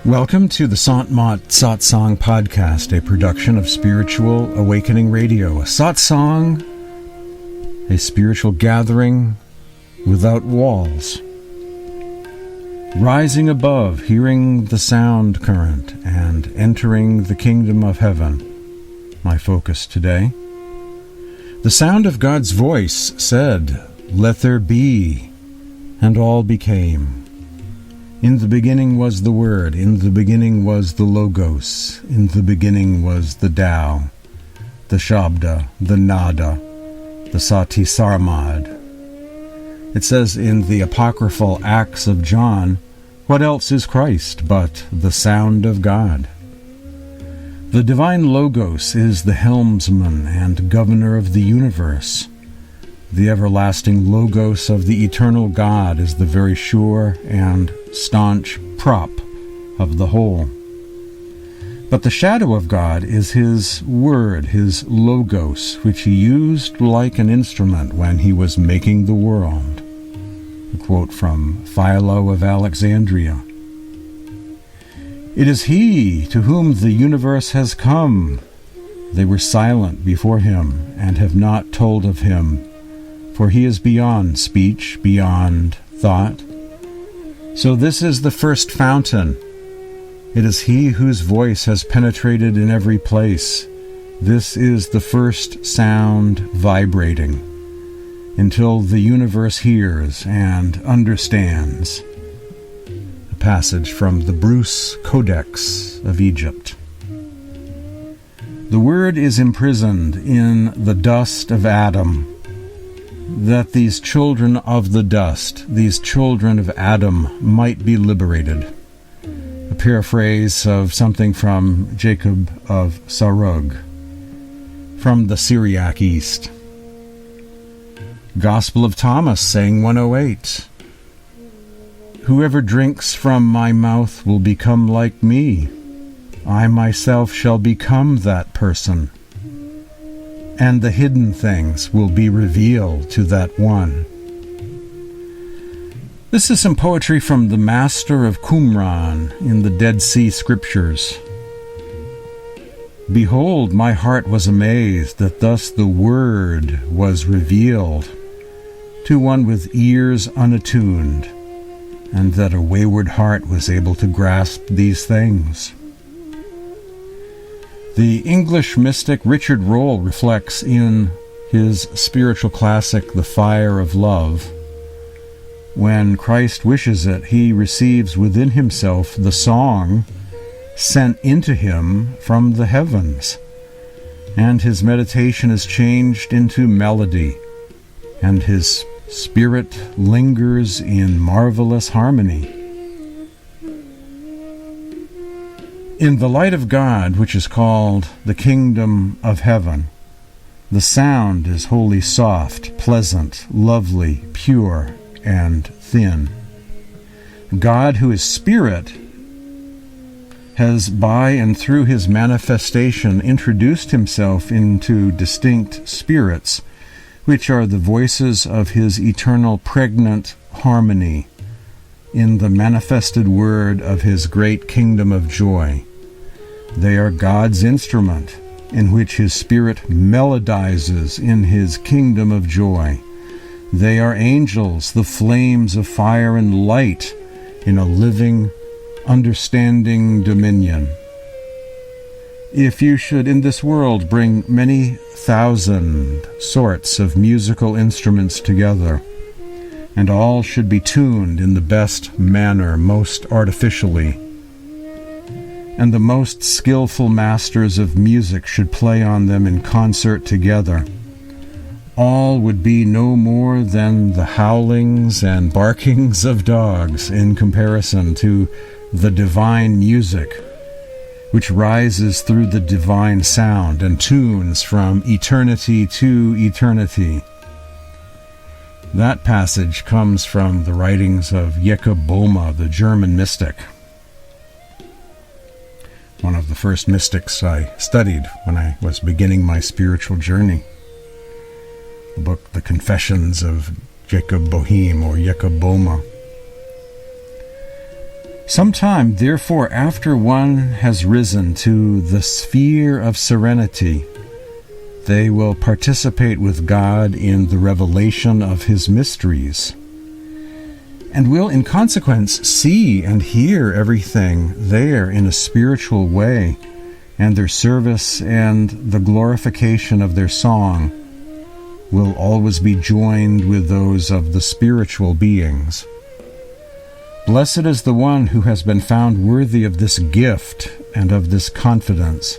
Welcome to the Sant Mat Satsang podcast, a production of Spiritual Awakening Radio. A satsang, a spiritual gathering without walls. Rising above, hearing the sound current, and entering the kingdom of heaven. My focus today. The sound of God's voice said, "Let there be," and all became. In the beginning was the Word, in the beginning was the Logos, in the beginning was the Tao, the Shabda, the Nada, the Sati Sarmad. It says in the apocryphal Acts of John, what else is Christ but the sound of God? The divine Logos is the helmsman and governor of the universe. The everlasting Logos of the eternal God is the very sure and staunch prop of the whole. But the shadow of God is His Word, His Logos, which He used like an instrument when He was making the world. A quote from Philo of Alexandria. It is He to whom the universe has come. They were silent before Him and have not told of Him. For He is beyond speech, beyond thought. So this is the first fountain. It is He whose voice has penetrated in every place. This is the first sound vibrating, until the universe hears and understands. A passage from the Bruce Codex of Egypt. The Word is imprisoned in the dust of Adam, that these children of the dust, these children of Adam, might be liberated. A paraphrase of something from Jacob of Sarug, from the Syriac East. Gospel of Thomas, saying 108. Whoever drinks from my mouth will become like me. I myself shall become that person. And the hidden things will be revealed to that one. This is some poetry from the Master of Qumran in the Dead Sea Scriptures. Behold, my heart was amazed that thus the Word was revealed to one with ears unattuned, and that a wayward heart was able to grasp these things. The English mystic Richard Rolle reflects in his spiritual classic, The Fire of Love, when Christ wishes it, he receives within himself the song sent into him from the heavens, and his meditation is changed into melody, and his spirit lingers in marvelous harmony. In the light of God, which is called the kingdom of heaven, the sound is wholly soft, pleasant, lovely, pure, and thin. God, who is Spirit, has by and through His manifestation introduced Himself into distinct spirits, which are the voices of His eternal pregnant harmony in the manifested word of His great kingdom of joy. They are God's instrument, in which His Spirit melodizes in His kingdom of joy. They are angels, the flames of fire and light, in a living, understanding dominion. If you should in this world bring many thousand sorts of musical instruments together, and all should be tuned in the best manner, most artificially, and the most skillful masters of music should play on them in concert together, all would be no more than the howlings and barkings of dogs in comparison to the divine music, which rises through the divine sound and tunes from eternity to eternity. That passage comes from the writings of Jakob Boheme, the German mystic, one of the first mystics I studied when I was beginning my spiritual journey. The book, The Confessions of Jacob Boheme or Jacob Boheme. Sometime, therefore, after one has risen to the sphere of serenity, they will participate with God in the revelation of His mysteries, and will in consequence see and hear everything there in a spiritual way, and their service and the glorification of their song will always be joined with those of the spiritual beings. Blessed is the one who has been found worthy of this gift and of this confidence,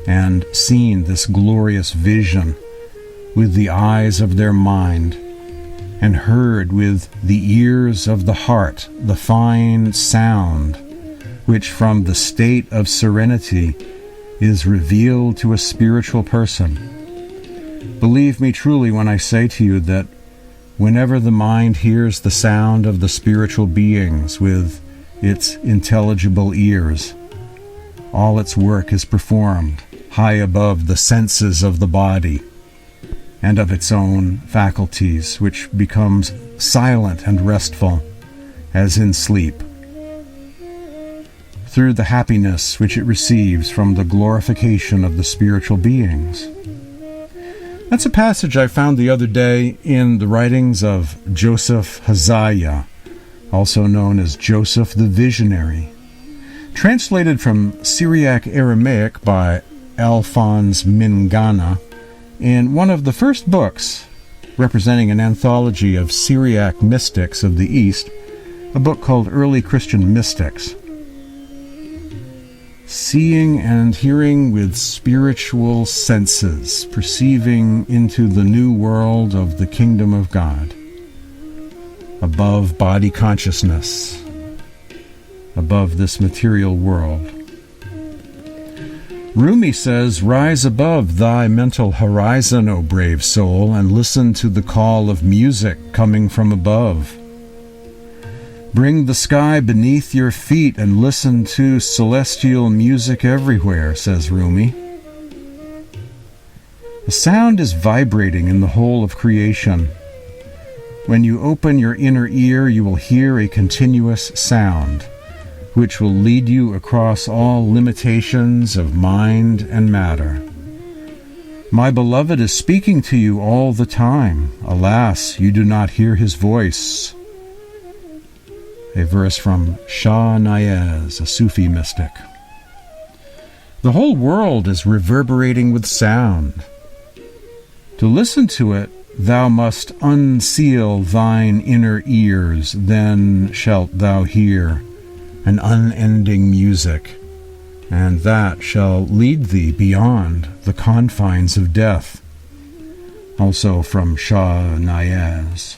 and seen this glorious vision with the eyes of their mind, and heard with the ears of the heart the fine sound which from the state of serenity is revealed to a spiritual person. Believe me truly when I say to you that whenever the mind hears the sound of the spiritual beings with its intelligible ears, all its work is performed high above the senses of the body and of its own faculties, which becomes silent and restful, as in sleep, through the happiness which it receives from the glorification of the spiritual beings. That's a passage I found the other day in the writings of Joseph Hazaya, also known as Joseph the Visionary, translated from Syriac Aramaic by Alphonse Mingana in one of the first books representing an anthology of Syriac mystics of the East, a book called Early Christian Mystics. Seeing and hearing with spiritual senses, perceiving into the new world of the kingdom of God, above body consciousness, above this material world. Rumi says, "Rise above thy mental horizon, O brave soul, and listen to the call of music coming from above. Bring the sky beneath your feet and listen to celestial music everywhere," says Rumi. The sound is vibrating in the whole of creation. When you open your inner ear, you will hear a continuous sound, which will lead you across all limitations of mind and matter. My beloved is speaking to you all the time. Alas, you do not hear his voice. A verse from Shah Nayez, a Sufi mystic. The whole world is reverberating with sound. To listen to it, thou must unseal thine inner ears, then shalt thou hear an unending music, and that shall lead thee beyond the confines of death. Also from Shah Nayez.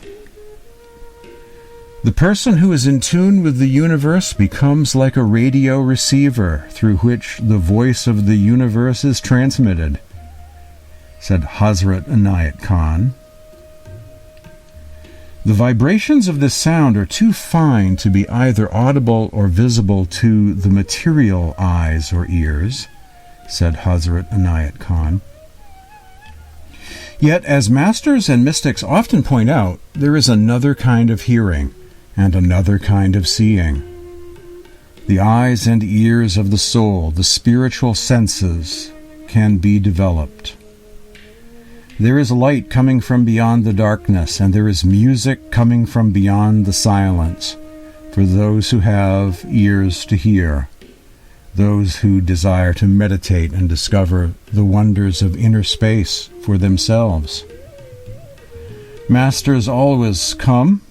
The person who is in tune with the universe becomes like a radio receiver through which the voice of the universe is transmitted, said Hazrat Inayat Khan. The vibrations of this sound are too fine to be either audible or visible to the material eyes or ears, said Hazrat Inayat Khan. Yet, as masters and mystics often point out, there is another kind of hearing and another kind of seeing. The eyes and ears of the soul, the spiritual senses, can be developed. There is light coming from beyond the darkness, and there is music coming from beyond the silence for those who have ears to hear, those who desire to meditate and discover the wonders of inner space for themselves. Masters always come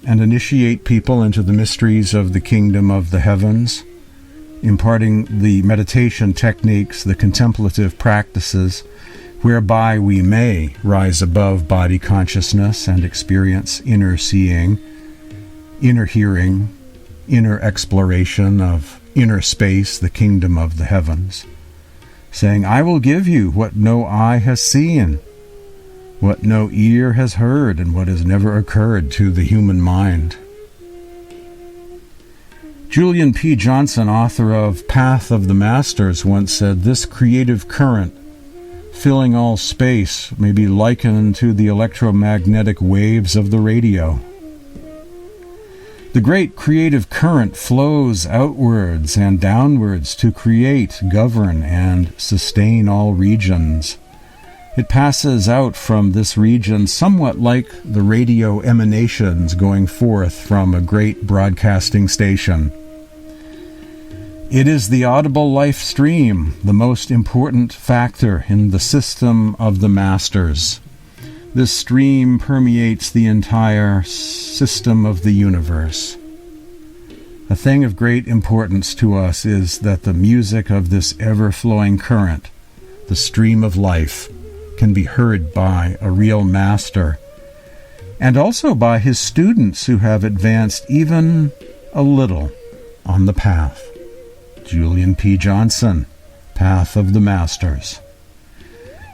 and initiate people into the mysteries of the kingdom of the heavens, imparting the meditation techniques, the contemplative practices, whereby we may rise above body consciousness and experience inner seeing, inner hearing, inner exploration of inner space, the kingdom of the heavens, saying, I will give you what no eye has seen, what no ear has heard, and what has never occurred to the human mind. Julian P. Johnson, author of Path of the Masters, once said, this creative current filling all space may be likened to the electromagnetic waves of the radio. The great creative current flows outwards and downwards to create, govern, and sustain all regions. It passes out from this region somewhat like the radio emanations going forth from a great broadcasting station. It is the audible life stream, the most important factor in the system of the masters. This stream permeates the entire system of the universe. A thing of great importance to us is that the music of this ever-flowing current, the stream of life, can be heard by a real master, and also by his students who have advanced even a little on the path. Julian P. Johnson, Path of the Masters.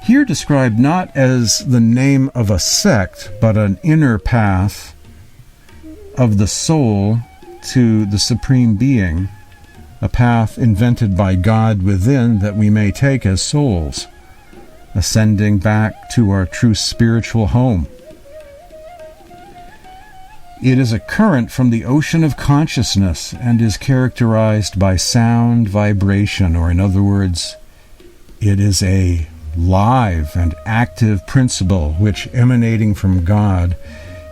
Here described not as the name of a sect, but an inner path of the soul to the Supreme Being, a path invented by God within that we may take as souls, ascending back to our true spiritual home. It is a current from the ocean of consciousness and is characterized by sound vibration, or in other words, it is a live and active principle which, emanating from God,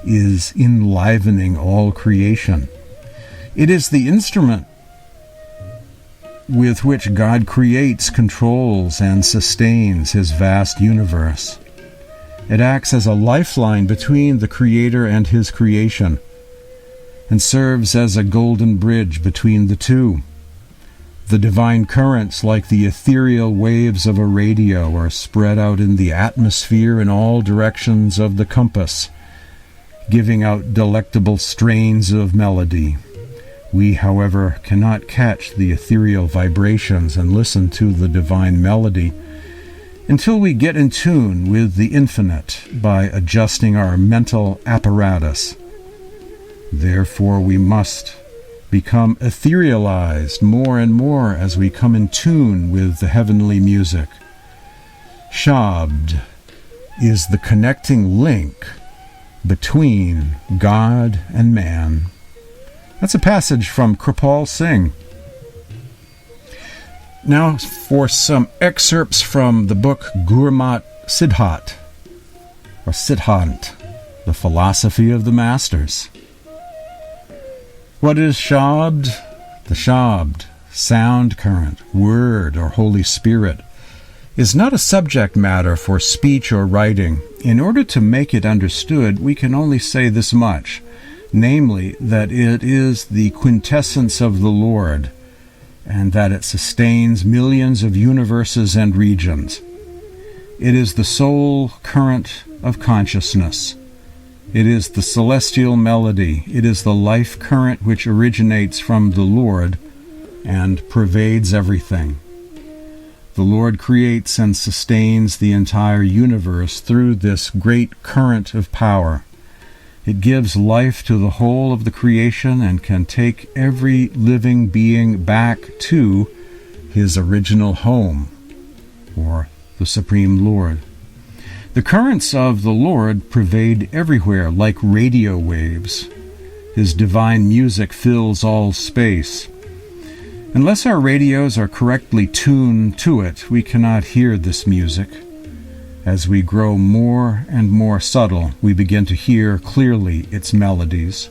is enlivening all creation. It is the instrument with which God creates, controls, and sustains his vast universe. It acts as a lifeline between the Creator and his creation, and serves as a golden bridge between the two. The divine currents, like the ethereal waves of a radio, are spread out in the atmosphere in all directions of the compass, giving out delectable strains of melody. We, however, cannot catch the ethereal vibrations and listen to the divine melody until we get in tune with the infinite by adjusting our mental apparatus. Therefore, we must become etherealized more and more as we come in tune with the heavenly music. Shabd is the connecting link between God and man. That's a passage from Kripal Singh. Now for some excerpts from the book Gurmat Siddhat, or Siddhant, the Philosophy of the Masters. What is Shabd? The Shabd, sound current, word, or Holy Spirit, is not a subject matter for speech or writing. In order to make it understood, we can only say this much, namely, that it is the quintessence of the Lord, and that it sustains millions of universes and regions. It is the sole current of consciousness. It is the celestial melody. It is the life current which originates from the Lord and pervades everything. The Lord creates and sustains the entire universe through this great current of power. It gives life to the whole of the creation and can take every living being back to his original home, or the Supreme Lord. The currents of the Lord pervade everywhere like radio waves. His divine music fills all space. Unless our radios are correctly tuned to it, we cannot hear this music. As we grow more and more subtle, we begin to hear clearly its melodies.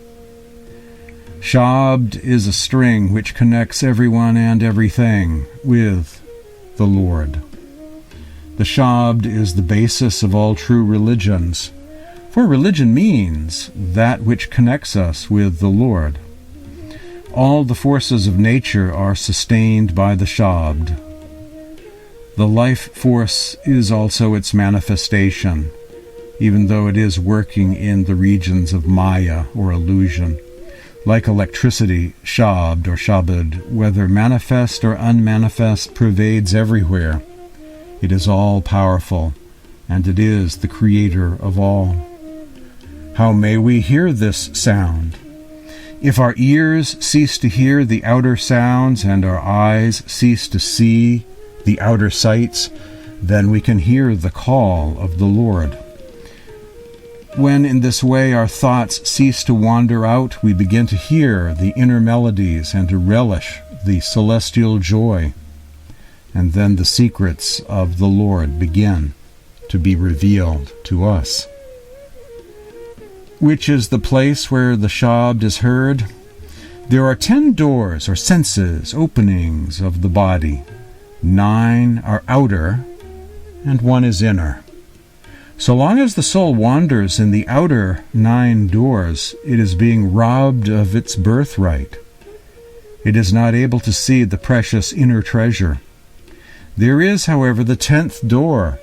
Shabd is a string which connects everyone and everything with the Lord. The Shabd is the basis of all true religions, for religion means that which connects us with the Lord. All the forces of nature are sustained by the Shabd. The life force is also its manifestation, even though it is working in the regions of Maya or illusion. Like electricity, Shabd or Shabad, whether manifest or unmanifest, pervades everywhere. It is all-powerful, and it is the creator of all. How may we hear this sound? If our ears cease to hear the outer sounds and our eyes cease to see the outer sights, then we can hear the call of the Lord. When in this way our thoughts cease to wander out, we begin to hear the inner melodies and to relish the celestial joy. And then the secrets of the Lord begin to be revealed to us. Which is the place where the shabd is heard? There are 10 doors or senses, openings of the body. 9 are outer, and 1 is inner. So long as the soul wanders in the outer 9 doors, it is being robbed of its birthright. It is not able to see the precious inner treasure. There is, however, the 10th door,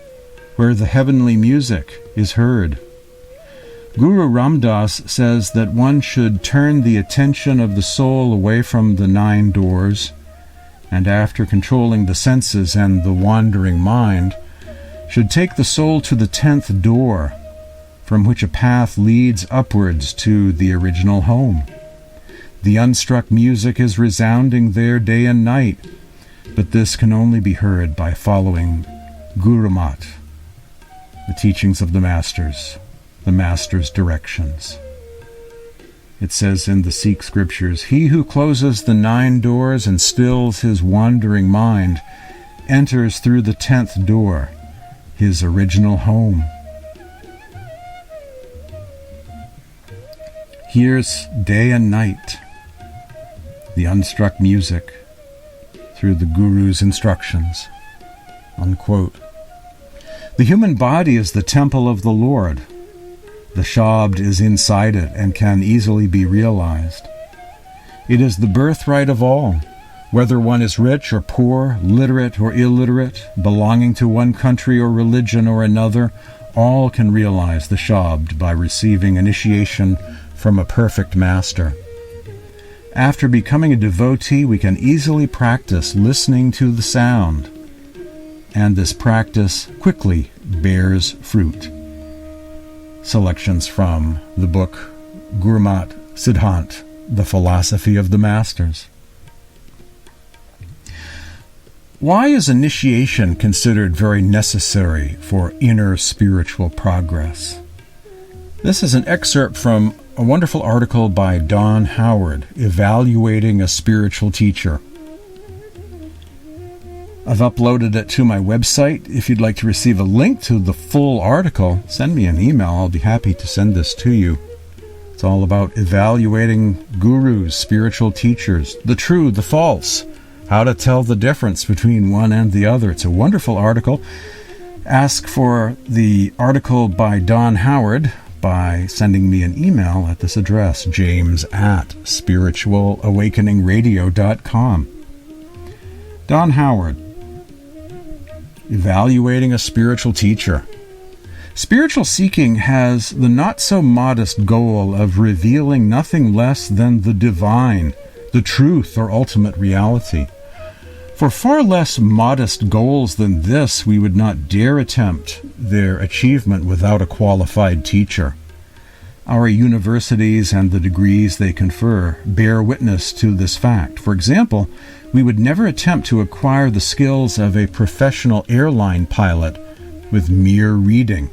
where the heavenly music is heard. Guru Ram Das says that one should turn the attention of the soul away from the 9 doors, and after controlling the senses and the wandering mind, should take the soul to the 10th door, from which a path leads upwards to the original home. The unstruck music is resounding there day and night, but this can only be heard by following Guru Mat, the teachings of the Masters, the Masters' directions. It says in the Sikh scriptures, "He who closes the 9 doors and stills his wandering mind enters through the 10th door, his original home." Hears day and night the unstruck music through the Guru's instructions. Unquote. The human body is the temple of the Lord. The shabd is inside it and can easily be realized. It is the birthright of all, whether one is rich or poor, literate or illiterate, belonging to one country or religion or another. All can realize the shabd by receiving initiation from a perfect master. After becoming a devotee, we can easily practice listening to the sound, and this practice quickly bears fruit. Selections from the book Gurmat Siddhant, The Philosophy of the Masters. Why is initiation considered very necessary for inner spiritual progress? This is an excerpt from a wonderful article by Don Howard, Evaluating a Spiritual Teacher. I've uploaded it to my website. If you'd like to receive a link to the full article, send me an email. I'll be happy to send this to you. It's all about evaluating gurus, spiritual teachers, the true, the false, how to tell the difference between one and the other. It's a wonderful article. Ask for the article by Don Howard by sending me an email at this address, james@spiritualawakeningradio.com. Don Howard, Evaluating a Spiritual Teacher. Spiritual seeking has the not-so-modest goal of revealing nothing less than the divine, the truth or ultimate reality. For far less modest goals than this, we would not dare attempt their achievement without a qualified teacher. Our universities and the degrees they confer bear witness to this fact. For example, we would never attempt to acquire the skills of a professional airline pilot with mere reading,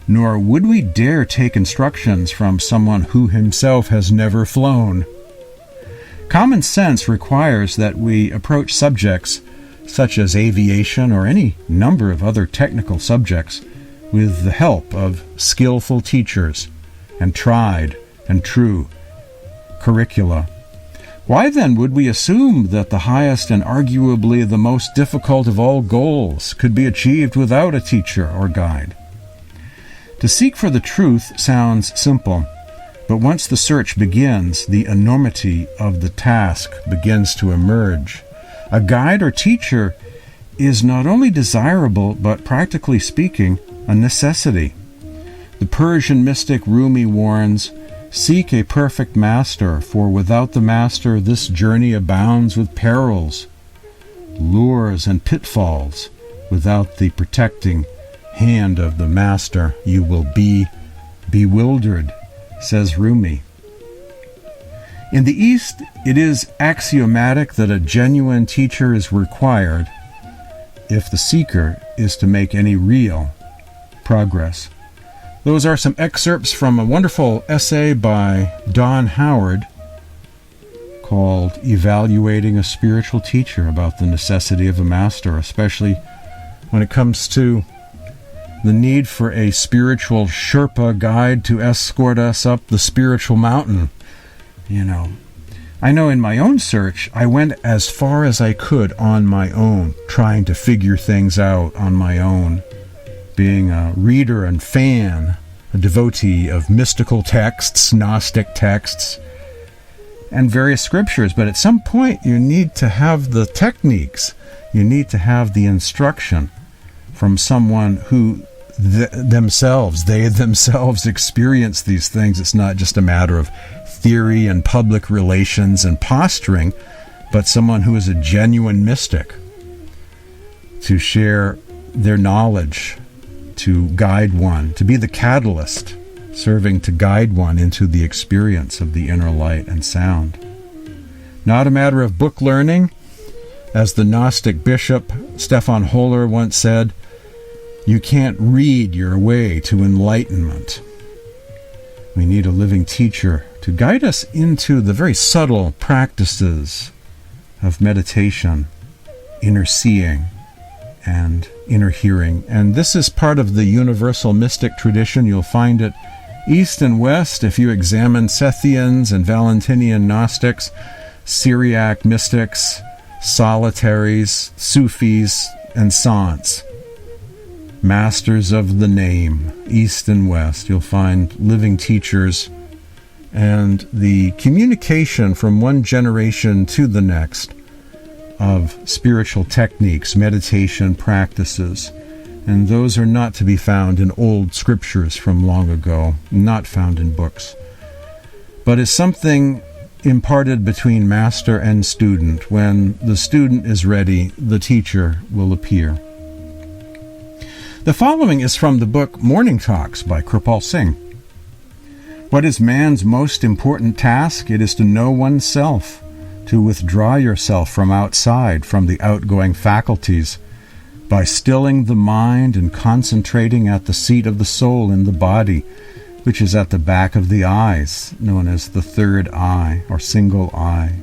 nor would we dare take instructions from someone who himself has never flown. Common sense requires that we approach subjects such as aviation or any number of other technical subjects with the help of skillful teachers and tried and true curricula. Why then would we assume that the highest and arguably the most difficult of all goals could be achieved without a teacher or guide? To seek for the truth sounds simple, but once the search begins, the enormity of the task begins to emerge. A guide or teacher is not only desirable, but practically speaking, a necessity. The Persian mystic Rumi warns, "Seek a perfect master, for without the master this journey abounds with perils, lures, and pitfalls. Without the protecting hand of the master, you will be bewildered," says Rumi. In the East, it is axiomatic that a genuine teacher is required, if the seeker is to make any real progress. Those are some excerpts from a wonderful essay by Don Howard called Evaluating a Spiritual Teacher, about the necessity of a master, especially when it comes to the need for a spiritual Sherpa guide to escort us up the spiritual mountain. I know in my own search, I went as far as I could on my own, trying to figure things out on my own, being a reader and fan, a devotee of mystical texts, Gnostic texts, and various scriptures. But at some point, you need to have the techniques. You need to have the instruction from someone who they themselves experience these things. It's not just a matter of theory and public relations and posturing, but someone who is a genuine mystic to share their knowledge, to guide one, to be the catalyst, serving to guide one into the experience of the inner light and sound. Not a matter of book learning. As the Gnostic bishop Stefan Holler once said, you can't read your way to enlightenment. We need a living teacher to guide us into the very subtle practices of meditation, inner seeing, and inner hearing. And this is part of the universal mystic tradition. You'll find it east and west if you examine Sethians and Valentinian Gnostics, Syriac mystics, solitaries, Sufis, and Sants. Masters of the name, east and west. You'll find living teachers, and the communication from one generation to the next of spiritual techniques, meditation practices. And those are not to be found in old scriptures from long ago, not found in books, but is something imparted between master and student. When the student is ready, the teacher will appear. The following is from the book Morning Talks by Kripal Singh. What is man's most important task? It is to know oneself, to withdraw yourself from outside, from the outgoing faculties, by stilling the mind and concentrating at the seat of the soul in the body, which is at the back of the eyes, known as the third eye or single eye.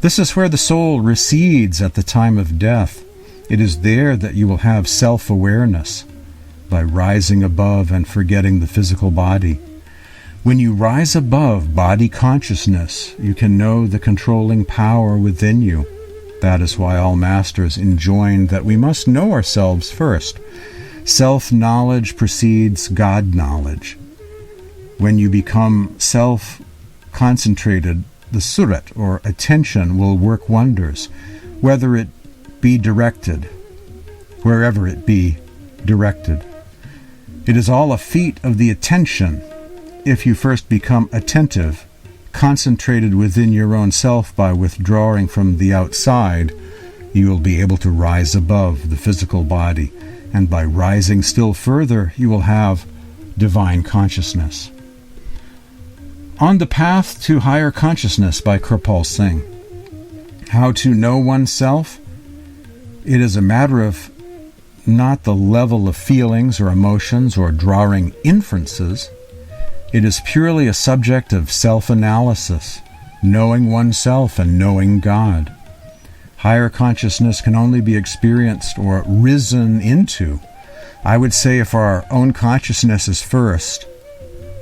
This is where the soul resides at the time of death. It is there that you will have self-awareness, by rising above and forgetting the physical body. When you rise above body consciousness, you can know the controlling power within you. That is why all masters enjoined that we must know ourselves first. Self-knowledge precedes God-knowledge. When you become self-concentrated, the surat, or attention, will work wonders, whether it be directed, wherever it be directed. It is all a feat of the attention. If you first become attentive, concentrated within your own self by withdrawing from the outside, you will be able to rise above the physical body, and by rising still further, you will have divine consciousness. On the Path to Higher Consciousness by Kripal Singh. How to know oneself? It is a matter of not the level of feelings or emotions or drawing inferences. It is purely a subject of self-analysis, knowing oneself and knowing God. Higher consciousness can only be experienced or risen into. I would say if our own consciousness is first,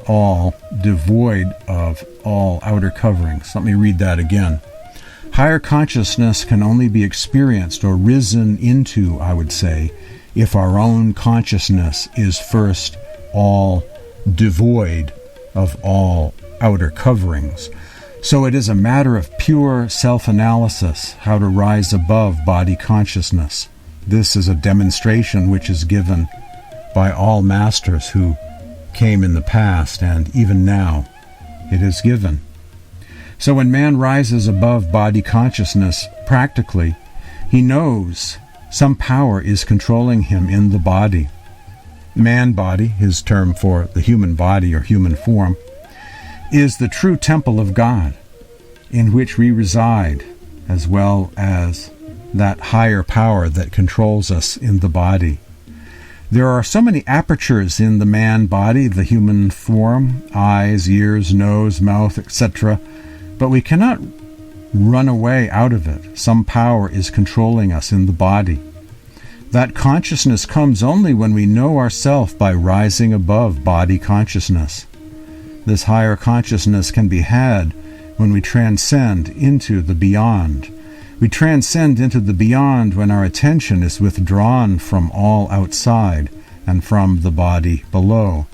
all devoid of all outer coverings. Let me read that again. Higher consciousness can only be experienced or risen into, I would say, if our own consciousness is first all devoid of all outer coverings. So it is a matter of pure self-analysis, how to rise above body consciousness. This is a demonstration which is given by all masters who came in the past, and even now it is given. So when man rises above body consciousness, practically, he knows some power is controlling him in the body. Man body, his term for the human body or human form, is the true temple of God, in which we reside, as well as that higher power that controls us in the body. There are so many apertures in the man body, the human form, eyes, ears, nose, mouth, etc., but we cannot run away out of it. Some power is controlling us in the body. That consciousness comes only when we know ourself by rising above body consciousness. This higher consciousness can be had when we transcend into the beyond. We transcend into the beyond when our attention is withdrawn from all outside and from the body below,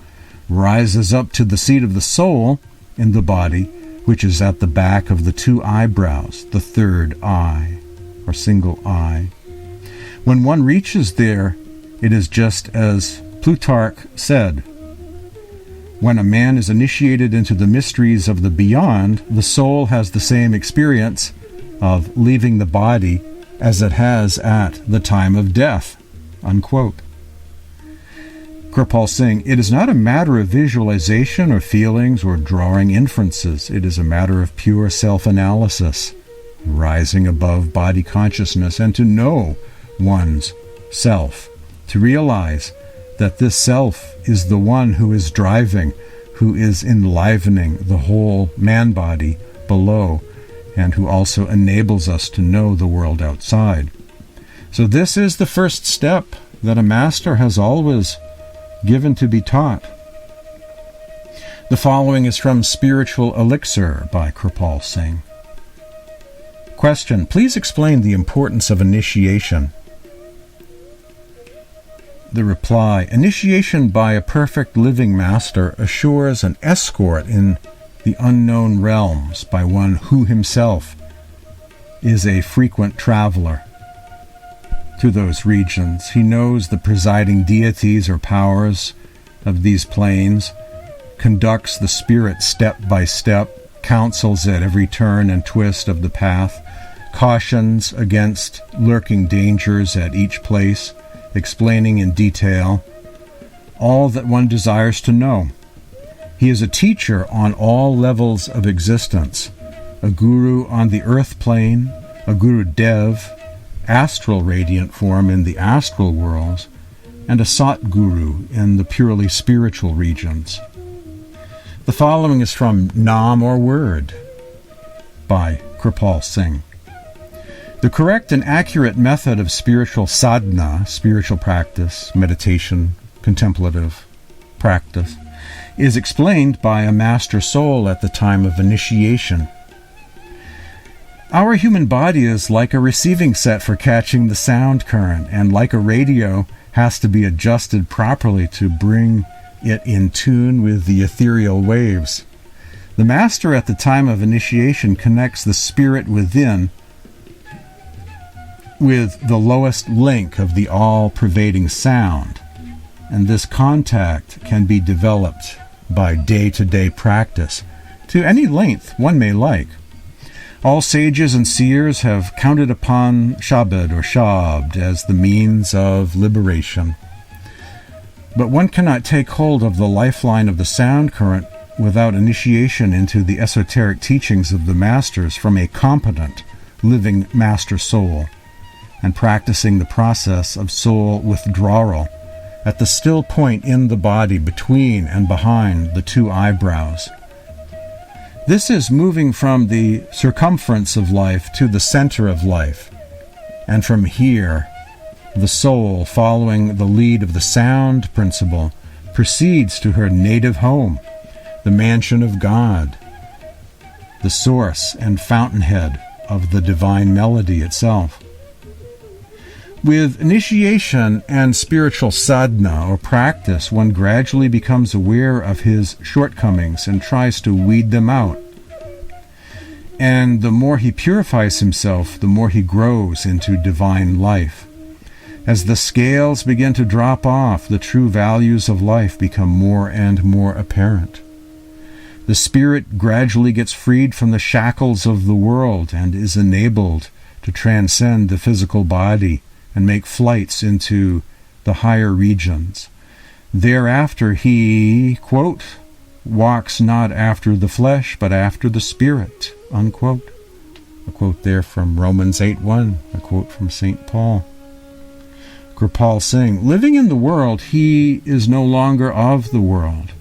rises up to the seat of the soul in the body, which is at the back of the two eyebrows, the third eye, or single eye. When one reaches there, it is just as Plutarch said, when a man is initiated into the mysteries of the beyond, the soul has the same experience of leaving the body as it has at the time of death. Unquote. Kripal Singh, it is not a matter of visualization or feelings or drawing inferences. It is a matter of pure self-analysis, rising above body consciousness and to know one's self, to realize that this self is the one who is driving, who is enlivening the whole man body below, and who also enables us to know the world outside. So this is the first step that a master has always given to be taught. The following is from Spiritual Elixir by Kripal Singh. Question: please explain the importance of initiation. The reply: initiation by a perfect living master assures an escort in the unknown realms by one who himself is a frequent traveler to those regions. He knows the presiding deities or powers of these planes, conducts the spirit step by step, counsels at every turn and twist of the path, cautions against lurking dangers at each place, explaining in detail all that one desires to know. He is a teacher on all levels of existence, a guru on the earth plane, a guru dev, astral radiant form in the astral worlds, and a sat guru in the purely spiritual regions. The following is from Nam or Word by Kripal Singh. The correct and accurate method of spiritual sadhana, spiritual practice, meditation, contemplative practice, is explained by a master soul at the time of initiation. Our human body is like a receiving set for catching the sound current, and like a radio, has to be adjusted properly to bring it in tune with the ethereal waves. The master at the time of initiation connects the spirit within with the lowest link of the all-pervading sound, and this contact can be developed by day-to-day practice to any length one may like. All sages and seers have counted upon Shabad or Shabd as the means of liberation. But one cannot take hold of the lifeline of the sound current without initiation into the esoteric teachings of the masters from a competent, living master soul, and practicing the process of soul withdrawal at the still point in the body between and behind the two eyebrows. This is moving from the circumference of life to the center of life, and from here, the soul, following the lead of the sound principle, proceeds to her native home, the mansion of God, the source and fountainhead of the divine melody itself. With initiation and spiritual sadhana or practice, one gradually becomes aware of his shortcomings and tries to weed them out. And the more he purifies himself, the more he grows into divine life. As the scales begin to drop off, the true values of life become more and more apparent. The spirit gradually gets freed from the shackles of the world and is enabled to transcend the physical body and make flights into the higher regions. Thereafter he, quote, walks not after the flesh, but after the spirit, unquote. A quote there from Romans 8:1, a quote from St. Paul. Kripal Singh, living in the world, he is no longer of the world.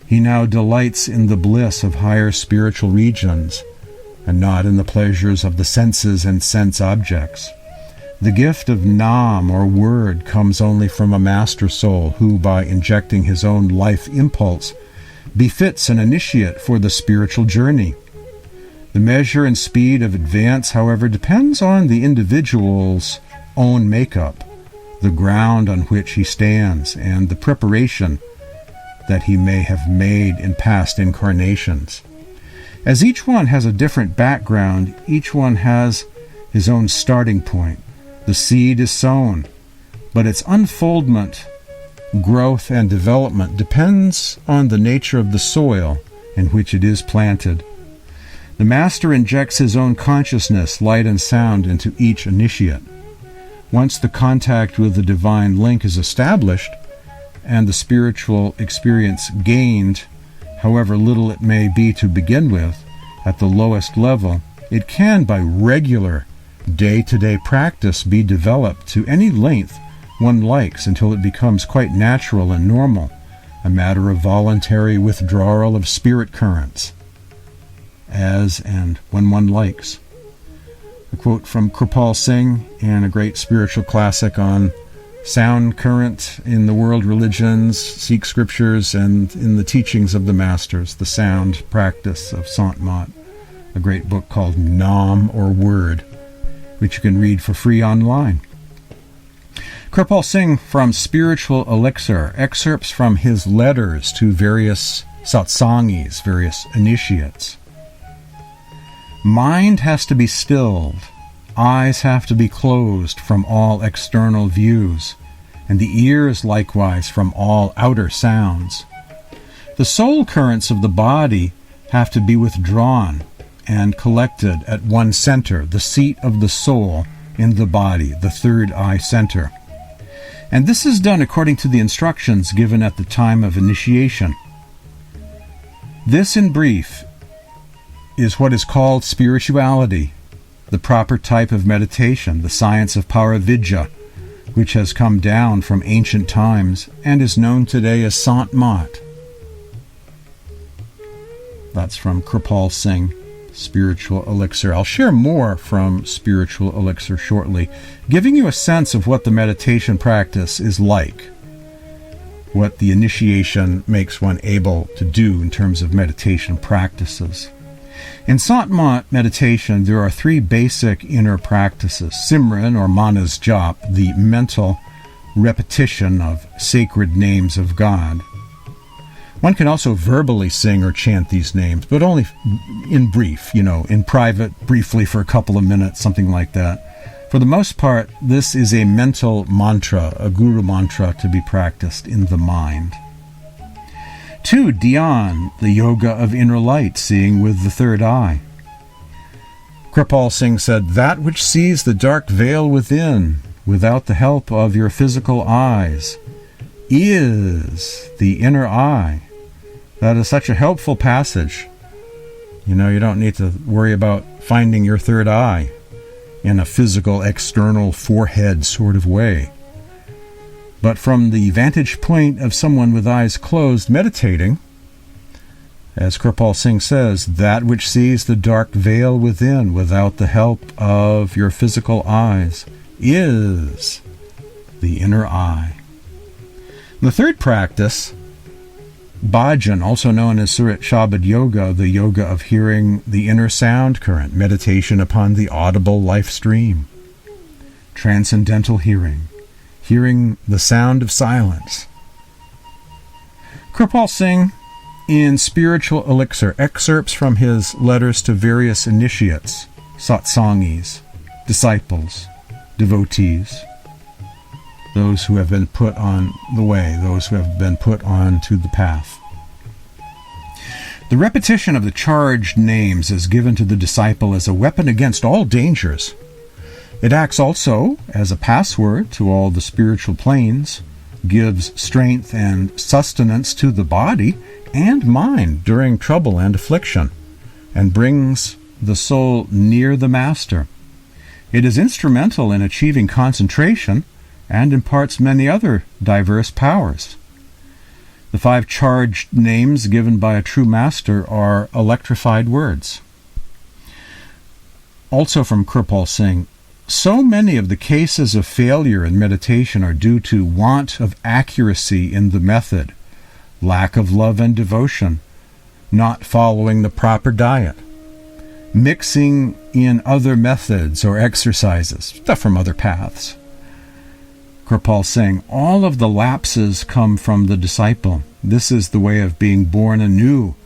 He now delights in the bliss of higher spiritual regions, and not in the pleasures of the senses and sense objects. The gift of Nam, or word, comes only from a master soul who, by injecting his own life impulse, befits an initiate for the spiritual journey. The measure and speed of advance, however, depends on the individual's own makeup, the ground on which he stands, and the preparation that he may have made in past incarnations. As each one has a different background, each one has his own starting point. The seed is sown, but its unfoldment, growth, and development depends on the nature of the soil in which it is planted. The Master injects his own consciousness, light and sound into each initiate. Once the contact with the divine link is established, and the spiritual experience gained, however little it may be to begin with, at the lowest level, it can, by regular, day-to-day practice, be developed to any length one likes until it becomes quite natural and normal, a matter of voluntary withdrawal of spirit currents, as and when one likes. A quote from Kripal Singh in a great spiritual classic on sound current in the world religions, Sikh scriptures, and in the teachings of the masters, the sound practice of Sant Mat, a great book called Nam, or Word, which you can read for free online. Kripal Singh from Spiritual Elixir, excerpts from his letters to various satsangis, various initiates. Mind has to be stilled, eyes have to be closed from all external views, and the ears likewise from all outer sounds. The soul currents of the body have to be withdrawn and collected at one center, the seat of the soul in the body, the third eye center. And this is done according to the instructions given at the time of initiation. This, in brief, is what is called spirituality, the proper type of meditation, the science of Paravidya, which has come down from ancient times and is known today as Sant Mat. That's from Kripal Singh, Spiritual Elixir. I'll share more from Spiritual Elixir shortly, giving you a sense of what the meditation practice is like, what the initiation makes one able to do in terms of meditation practices. In Sant Mat meditation, there are three basic inner practices: Simran, or Mana's Jap, the mental repetition of sacred names of God. One can also verbally sing or chant these names, but only in brief, in private, briefly for a couple of minutes, something like that. For the most part, this is a mental mantra, a guru mantra to be practiced in the mind. 2. Dion, the yoga of inner light, seeing with the third eye. Kripal Singh said, "That which sees the dark veil within, without the help of your physical eyes, is the inner eye." That is such a helpful passage. You don't need to worry about finding your third eye in a physical, external, forehead sort of way. But from the vantage point of someone with eyes closed meditating, as Kripal Singh says, that which sees the dark veil within without the help of your physical eyes is the inner eye. The third practice, Bhajan, also known as Surat Shabad Yoga, the yoga of hearing the inner sound current, meditation upon the audible life stream, transcendental hearing the sound of silence. Kripal Singh in Spiritual Elixir, excerpts from his letters to various initiates, satsangis, disciples, devotees, those who have been put on the way, those who have been put on to the path. The repetition of the charged names is given to the disciple as a weapon against all dangers. It acts also as a password to all the spiritual planes, gives strength and sustenance to the body and mind during trouble and affliction, and brings the soul near the Master. It is instrumental in achieving concentration and imparts many other diverse powers. The 5 charged names given by a true master are electrified words. Also from Kripal Singh, so many of the cases of failure in meditation are due to want of accuracy in the method, lack of love and devotion, not following the proper diet, mixing in other methods or exercises, stuff from other paths. Kripal Singh, all of the lapses come from the disciple. This is the way of being born anew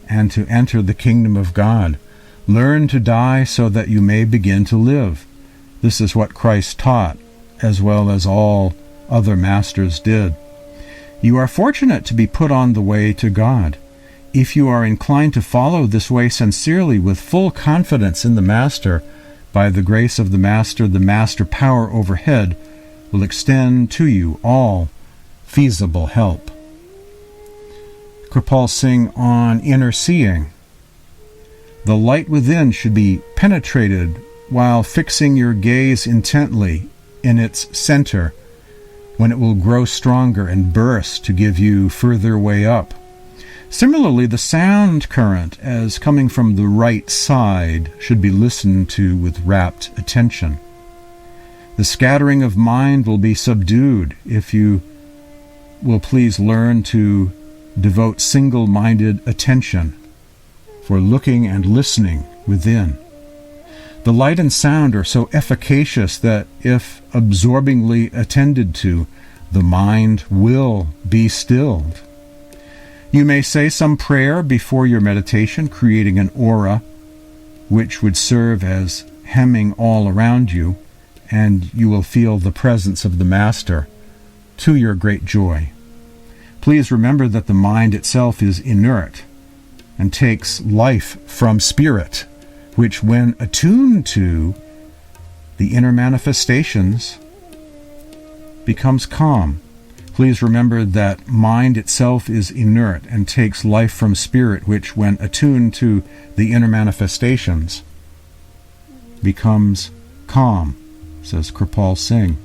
and to enter the kingdom of God. Learn to die so that you may begin to live. This is what Christ taught, as well as all other masters did. You are fortunate to be put on the way to God. If you are inclined to follow this way sincerely with full confidence in the Master, by the grace of the Master power overhead will extend to you all feasible help. Kripal Singh on inner seeing. The light within should be penetrated while fixing your gaze intently in its center, when it will grow stronger and burst to give you further way up. Similarly, the sound current, as coming from the right side, should be listened to with rapt attention. The scattering of mind will be subdued if you will please learn to devote single-minded attention for looking and listening within. The light and sound are so efficacious that if absorbingly attended to, the mind will be stilled. You may say some prayer before your meditation, creating an aura which would serve as hemming all around you, and you will feel the presence of the Master to your great joy. Please remember that the mind itself is inert and takes life from spirit, which, when attuned to the inner manifestations, becomes calm. Please remember that mind itself is inert and takes life from spirit, which, when attuned to the inner manifestations, becomes calm, says Kripal Singh.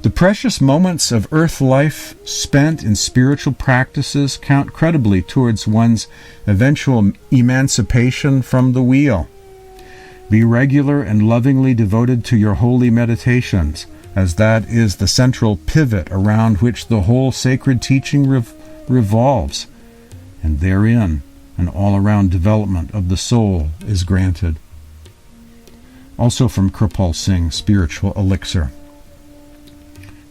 The precious moments of earth life spent in spiritual practices count credibly towards one's eventual emancipation from the wheel. Be regular and lovingly devoted to your holy meditations, as that is the central pivot around which the whole sacred teaching revolves, and therein an all-around development of the soul is granted. Also from Kripal Singh, Spiritual Elixir.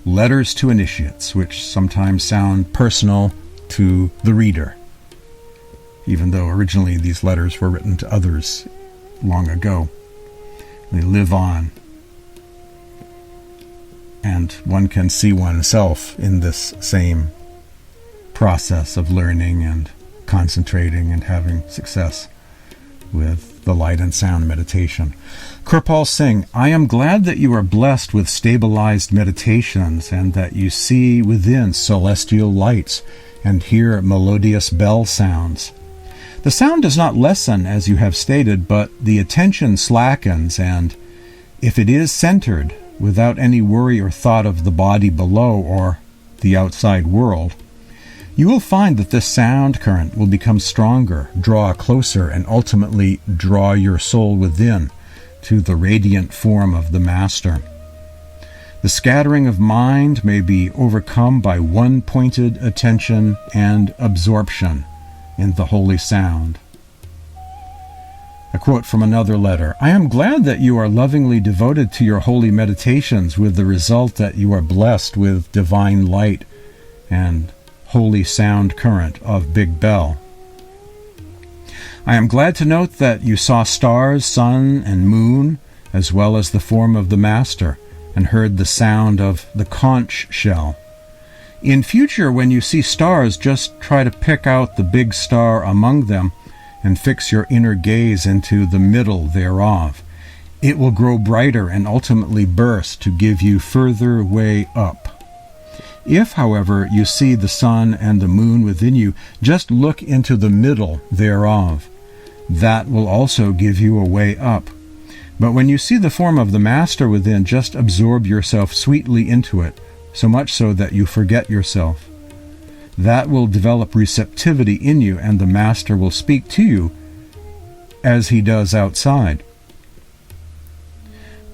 Letters to initiates, which sometimes sound personal to the reader, even though originally these letters were written to others long ago. They live on, and one can see oneself in this same process of learning and concentrating and having success with the light and sound meditation. Kripal Singh, I am glad that you are blessed with stabilized meditations and that you see within celestial lights and hear melodious bell sounds. The sound does not lessen, as you have stated, but the attention slackens, and if it is centered, without any worry or thought of the body below or the outside world, you will find that this sound current will become stronger, draw closer, and ultimately draw your soul within to the radiant form of the Master. The scattering of mind may be overcome by one-pointed attention and absorption in the holy sound. A quote from another letter. I am glad that you are lovingly devoted to your holy meditations, with the result that you are blessed with divine light and holy sound current of Big Bell. I am glad to note that you saw stars, sun, and moon, as well as the form of the Master, and heard the sound of the conch shell. In future, when you see stars, just try to pick out the big star among them and fix your inner gaze into the middle thereof. It will grow brighter and ultimately burst to give you further way up. If, however, you see the sun and the moon within you, just look into the middle thereof. That will also give you a way up. But when you see the form of the Master within, just absorb yourself sweetly into it, so much so that you forget yourself. That will develop receptivity in you, and the Master will speak to you as he does outside.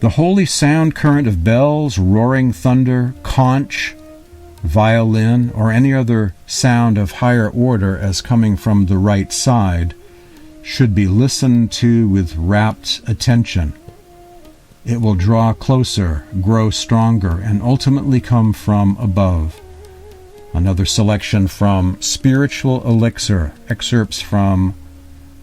The holy sound current of bells, roaring thunder, conch, violin, or any other sound of higher order as coming from the right side should be listened to with rapt attention. It will draw closer, grow stronger, and ultimately come from above. Another selection from Spiritual Elixir, excerpts from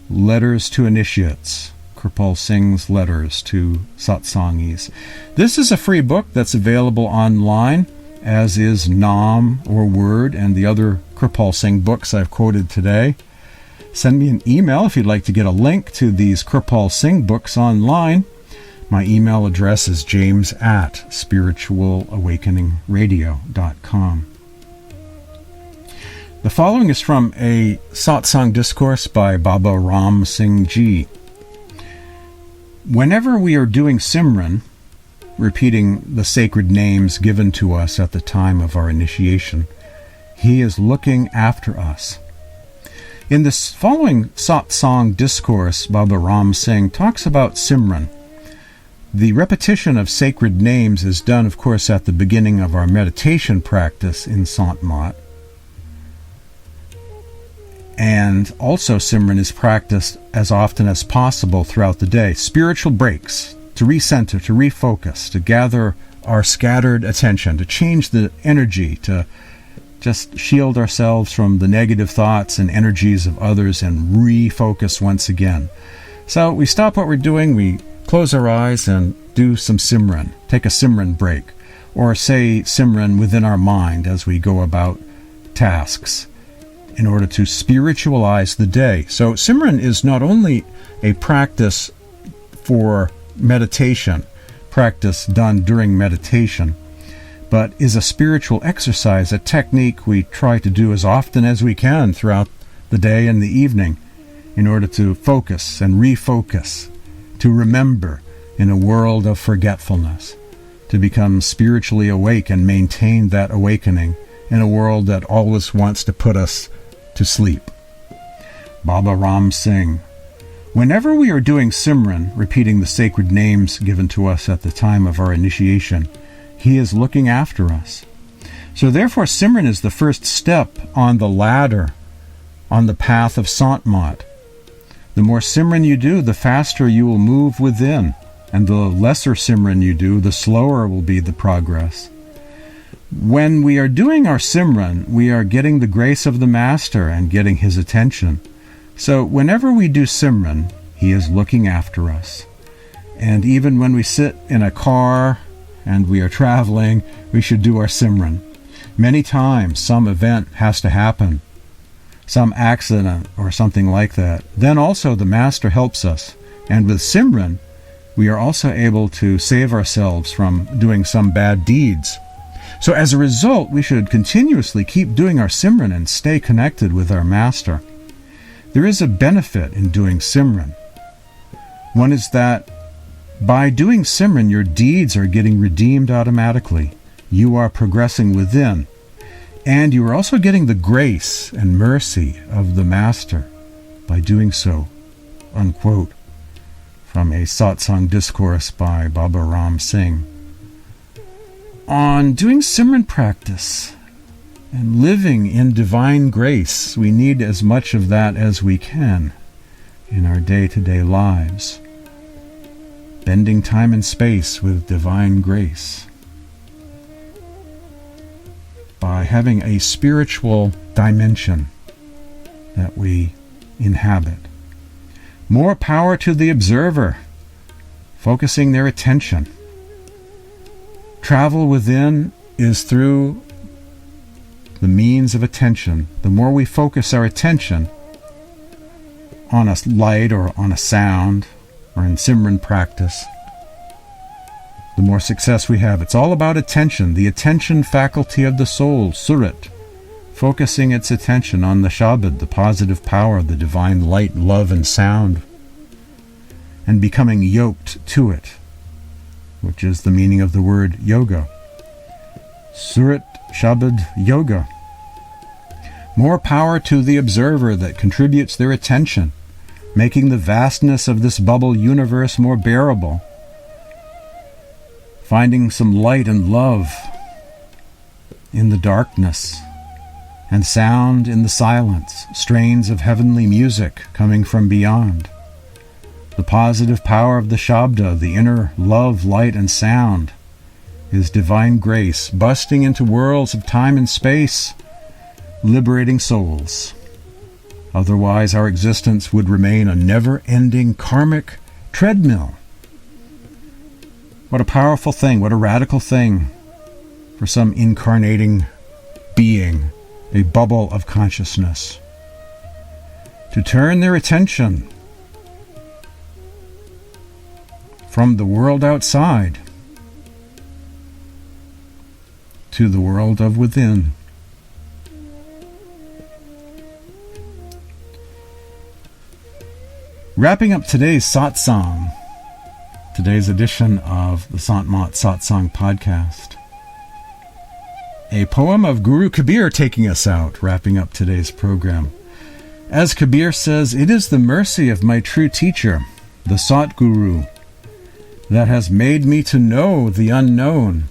Letters to Initiates, Kripal Singh's letters to satsangis. This is a free book that's available online, as is Nam or Word and the other Kripal Singh books I've quoted today. Send me an email if you'd like to get a link to these Kripal Singh books online. My email address is james@spiritualawakeningradio.com. The following is from a Satsang Discourse by Baba Ram Singh Ji. Whenever we are doing Simran, repeating the sacred names given to us at the time of our initiation, he is looking after us. In this following Satsang Discourse, Baba Ram Singh talks about Simran. The repetition of sacred names is done, of course, at the beginning of our meditation practice in Sant Mat. And also Simran is practiced as often as possible throughout the day. Spiritual breaks, to recenter, to refocus, to gather our scattered attention, to change the energy, to just shield ourselves from the negative thoughts and energies of others and refocus once again. So we stop what we're doing, we close our eyes and do some Simran, take a Simran break, or say Simran within our mind as we go about tasks, in order to spiritualize the day. So Simran is not only a practice for meditation, practice done during meditation, but is a spiritual exercise, a technique we try to do as often as we can throughout the day and the evening in order to focus and refocus, to remember in a world of forgetfulness, to become spiritually awake and maintain that awakening in a world that always wants to put us to sleep. Baba Ram Singh. Whenever we are doing Simran, repeating the sacred names given to us at the time of our initiation, he is looking after us. So therefore Simran is the first step on the ladder, on the path of Sant Mat. The more Simran you do, the faster you will move within, and the lesser Simran you do, the slower will be the progress. When we are doing our Simran, we are getting the grace of the Master and getting his attention. So whenever we do Simran, he is looking after us. And even when we sit in a car and we are traveling, we should do our Simran. Many times some event has to happen, some accident or something like that. Then also the Master helps us. And with Simran, we are also able to save ourselves from doing some bad deeds. So as a result, we should continuously keep doing our Simran and stay connected with our Master. There is a benefit in doing Simran. One is that by doing Simran, your deeds are getting redeemed automatically. You are progressing within. And you are also getting the grace and mercy of the Master by doing so. Unquote. From a Satsang Discourse by Baba Ram Singh. On doing Simran practice and living in divine grace, we need as much of that as we can in our day-to-day lives. Bending time and space with divine grace. By having a spiritual dimension that we inhabit. More power to the observer, focusing their attention. Travel within is through the means of attention. The more we focus our attention on a light or on a sound or in Simran practice, the more success we have. It's all about attention, the attention faculty of the soul, surat, focusing its attention on the Shabad, the positive power, the divine light, love, and sound, and becoming yoked to it, which is the meaning of the word yoga. Surat Shabad Yoga. More power to the observer that contributes their attention, making the vastness of this bubble universe more bearable, finding some light and love in the darkness, and sound in the silence, strains of heavenly music coming from beyond. The positive power of the Shabda, the inner love, light, and sound, is divine grace, busting into worlds of time and space, liberating souls. Otherwise, our existence would remain a never-ending karmic treadmill. What a powerful thing, what a radical thing for some incarnating being, a bubble of consciousness, to turn their attention from the world outside to the world of within. Wrapping up today's satsang, today's edition of the Sant Mat Satsang podcast, a poem of Guru Kabir taking us out, wrapping up today's program. As Kabir says, "It is the mercy of my true teacher, the Sat Guru, that has made me to know the unknown.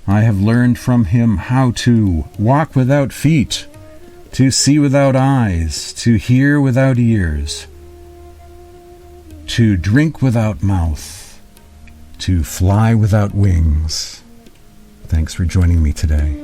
I have learned from him how to walk without feet, to see without eyes, to hear without ears, to drink without mouth, to fly without wings." Thanks for joining me today.